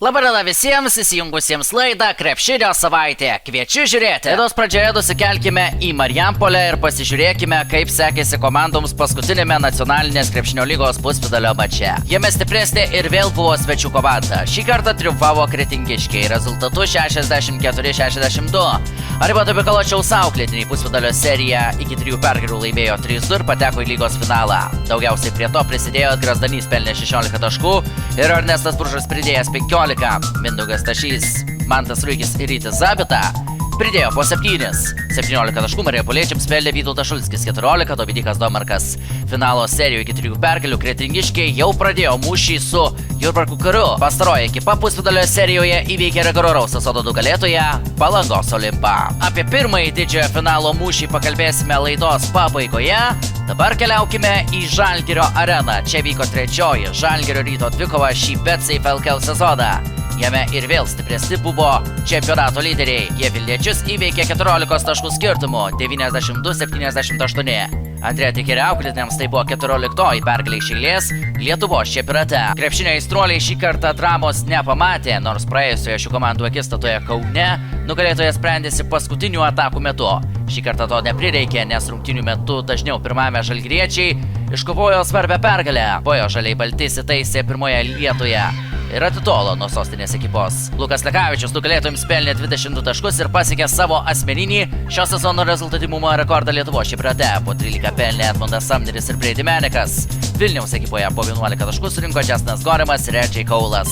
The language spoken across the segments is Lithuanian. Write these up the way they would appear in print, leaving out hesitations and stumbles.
Labadiena visiems įsijungusiems laidą Krepšinio savaitė. Kviečiu žiūrėti. Laidos pradžioje nusikelkime į Marijampolę ir pasižiūrėkime, kaip sekėsi komandoms paskutinėme nacionalinės krepšinio lygos pusfinalio mače. Jame stipresnė ir vėl buvo svečių komanda. Šį kartą triumfavo kretingiškiai rezultatu 64-62. Arimanto Mikaločiaus auklėtiniai pusfinalio seriją iki 3 pergalių laimėjo 3-2 ir pateko į lygos finalą. Daugiausiai prie to prisidėjo Grasdanys pelnė 16 taškų ir Ernestas Bružas pridėjęs 15. Mindaugas Stašys, Mantas Ruikis ir Rytis Zabita pridėjo po 7. 17 taškų Marijampoliečiams pelnė Vytautas Šulskis 14, Dominykas Domarkas. Finalo serijoje iki 3 pergalių kretingiškiai jau pradėjo mūšį su Jurbarko Karu. Pastaroji ekipa pusfinalio serijoje įveikė reguliaraus sezono nugalėtoją Palangos Olimpą. Apie pirmąjį didžiojo finalo mūšį pakalbėsime laidos pabaigoje. Dabar keliaukime į Žalgirio areną. Čia vyko trečioji Žalgirio Ryto dvikova šį BetSafe LKL sezoną. Jame ir vėl stipresni buvo čempionato lyderiai. Jie Vilniečius įveikė 14 taškų skirtumu 92-78. Antrėje tik ir auklėtiniams tai buvo 14 pergalė iš eilės Lietuvos čempionate. Krepšinio aistruoliai šį kartą dramos nepamatė, nors praėjusioje šių komandų akistatoje Kaune nugalėtojas sprendėsi paskutinių atakų metu. Šį kartą to neprireikė, nes rungtynių metu dažniau pirmame žalgiriečiai iškovojo svarbią pergalę. Bojo žaliai balti įsitaisė pirmoje vietoje ir atitolo nuo sostinės ekipos. Lukas Lekavičius nugalėtojams pelnė 22 taškus ir pasiekė savo asmeninį šio sezono rezultatyvumo rekordą Lietuvos čempionate. Po 13 pelnė Edmundas Samneris ir Brady Menikas. Vilniaus ekipoje po 11 taškų surinko Džestinas Gorimas ir Redžiai Kaulas.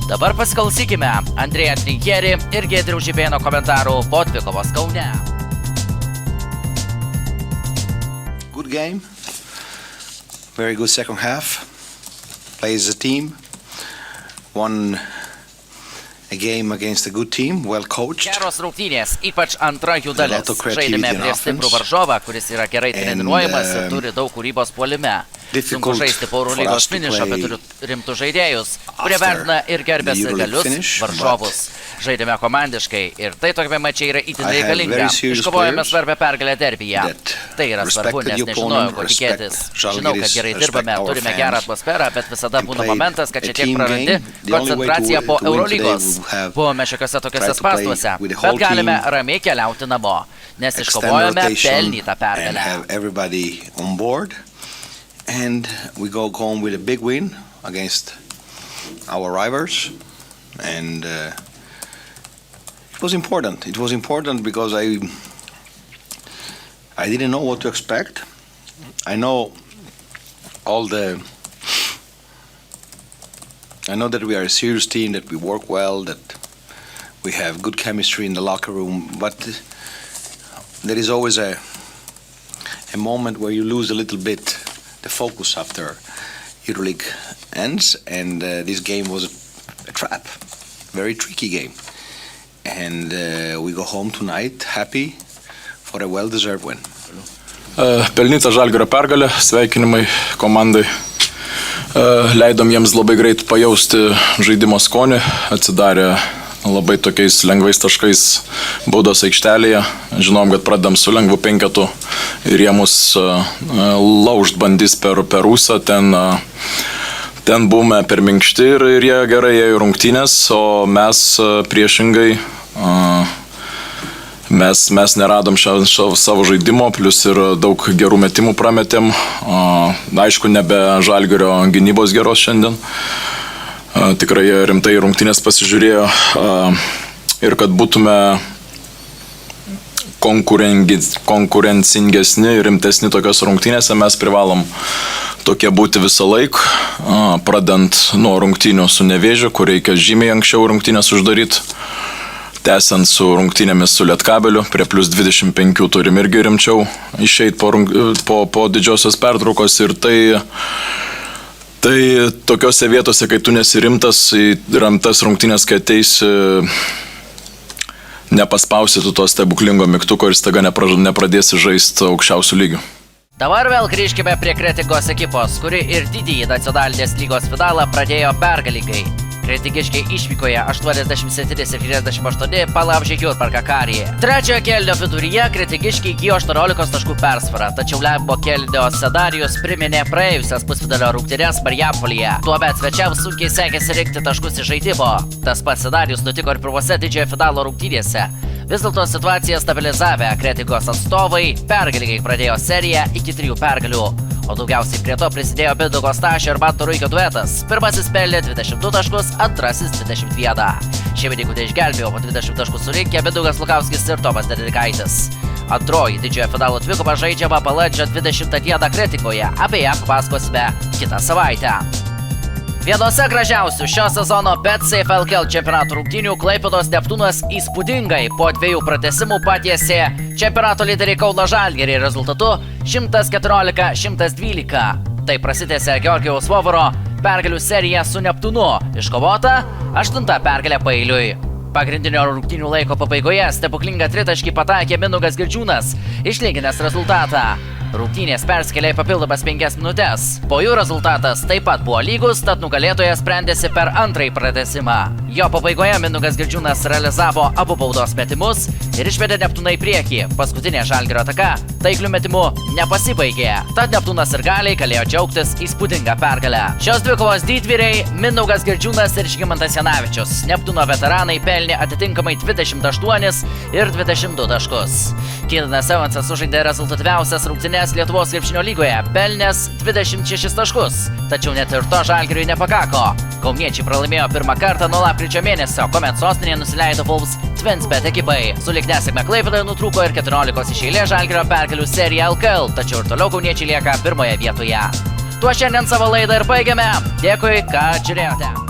Dabar pasiklausykime Andrėja Trinkieri ir Giedriaus Žibėno komentarų po dvikovos Kaune. Good game. Very good second half. Plays as a team. Won a game against a good team, well coached. Geros rungtynės, ypač antra jų dalis. Žaidėme prieš stiprų varžovą, kuris yra gerai treniruojamas ir turi daug kūrybos puolime. Sunku žaisti po Eurolygos finišą, bet turiu rimtus žaidėjus, kurie vertina ir gerbė sirgalius varžovus. Žaidėme komandiškai ir tai tokiame mačiai yra itin reikalinga. Iškovojame svarbę pergalę derbyje. Tai yra svarbu, nes nežinojau, ko tikėtis. Žinau, kad gerai dirbame, turime gerą atmosferą, bet visada būna momentas, kad čia tiek prarandi koncentraciją po Eurolygos. Buvome šiokiuose tokiuose spąstuose, bet galime ramiai keliauti namo, nes iškovojame pelnytą pergalę. And we go home with a big win against our rivals, and it was important. It was important because I didn't know what to expect. I know that we are a serious team, that we work well, that we have good chemistry in the locker room, but there is always a moment where you lose a little bit the focus after EuroLeague ends, and this game was a trap, very tricky game, and we go home tonight happy for a well-deserved win. Pelnyta Žalgirio pergalė, sveikinimai komandai. Leidom jiems labai greit pajausti žaidimo skonį, atsidarė labai tokiais lengvais taškais baudos aikštelėje. Žinom, kad pradedam su lengvu penketu ir jie mus laužt bandys per ūsą. Ten buvome per minkšti ir jie gerai ėjo rungtynės, o mes priešingai mes neradom savo žaidimo, plus ir daug gerų metimų prametėm. Aišku, nebe Žalgirio gynybos geros šiandien. Tikrai rimtai rungtynės pasižiūrėjo ir kad būtume konkurencingesni ir rimtesni tokios rungtynėse, mes privalom tokie būti visą laiką, pradant nuo rungtynių su Nevėžiu, kur reikia žymiai anksčiau rungtynės uždaryti, tęsiant su rungtynėmis su Lietkabeliu, prie plus 25 turim irgi rimčiau išeit po didžiosios pertraukos ir tai tokiose vietose, kai tu nesi rimtas, į rimtas rungtynės, kai ateisi, nepaspausi tu to stebuklingo mygtuko ir staiga nepradėsi žaisti aukščiausių lygių. Dabar vėl grįžkime prie Kretingos ekipos, kuri ir didįjį nacionalinės lygos finalą pradėjo pergalingai. Kretikiškiai išvykoje 87-78 palaužė Jurbarką Karį. Trečiojo kėlinio viduryje Kretikiškiai įgijo 18 taškų persvarą, tačiau lemiamo kėlinio scenarijus priminė praėjusias pusfinalio rungtynes Marijampolėje. Tuomet svečiams sunkiai sekėsi rinkti taškus iš žaidimo. Tas pats scenarijus nutiko ir pirmose didžiojo finalo rungtynėse. Vis dėlto situaciją stabilizavę Kretingos atstovai pergalingai pradėjo seriją iki 3 pergalių. O daugiausiai prie to prisidėjo Mindaugo Stašio ir Manto Ruikio duetas. Pirmasis pelnė 22 taškus, antrasis 21. Šeimininkų neišgelbėjo, po 20 taškų surinkė Mindaugas Lukauskis ir Tomas Dedikaitis. Antroji didžiojo finalo dvikova žaidžiama balandžio 20 dieną Kretingoje. Apie ją papasakosime kitą savaitę. Vienose gražiausių šio sezono BetSafe LKL čempionato rungtynių Klaipėdos Neptūnas įspūdingai po 2 pratęsimų patiesė čempionato lyderį Kauno Žalgirį rezultatu 114-112. Tai prasitęsė Georgijaus Vovoro pergalių serija su Neptūnu, iškovota 8 pergalė paeiliui. Pagrindinio rungtynių laiko pabaigoje stebuklingą tritaškį pataikė Mindaugas Girdžiūnas, išlyginęs rezultatą. Rungtynės perskelė į papildomas 5 minutės. Po jų rezultatas taip pat buvo lygus, tad nugalėtojas sprendėsi per antrąjį pratęsimą. Jo pabaigoje Mindaugas Girdžiūnas realizavo abu baudos metimus ir išvedė Neptūną į priekį. Paskutinė Žalgirio ataka taikliu metimu nepasibaigė. Tad Neptūnas ir galiai galėjo džiaugtis įspūdingą pergalę. Šios dvikovos didvyriai Mindaugas Girdžiūnas ir Žygimantas Janavičius. Neptūno veteranai pelnė atitinkamai 28 ir 22 taškus. Keenanas Evansas sužaidė rezultatyviausias rungtynes Lietuvos krepšinio lygoje, pelnęs 26 taškus. Tačiau net ir to Žalgiriui nepakako. Kauniečiai pralaimėjo pirmą kartą nuo lapkričio mėnesio, kuomet sostinėje nusileido Wolves Twins-Bet ekipai. Sulig nesėkme Klaipėdoje nutrūko ir 14 iš eilės Žalgirio pergalių serija LKL, tačiau ir toliau kauniečiai lieka pirmoje vietoje. Tuo šiandien savo laidą ir baigiame. Dėkui, kad žiūrėjote.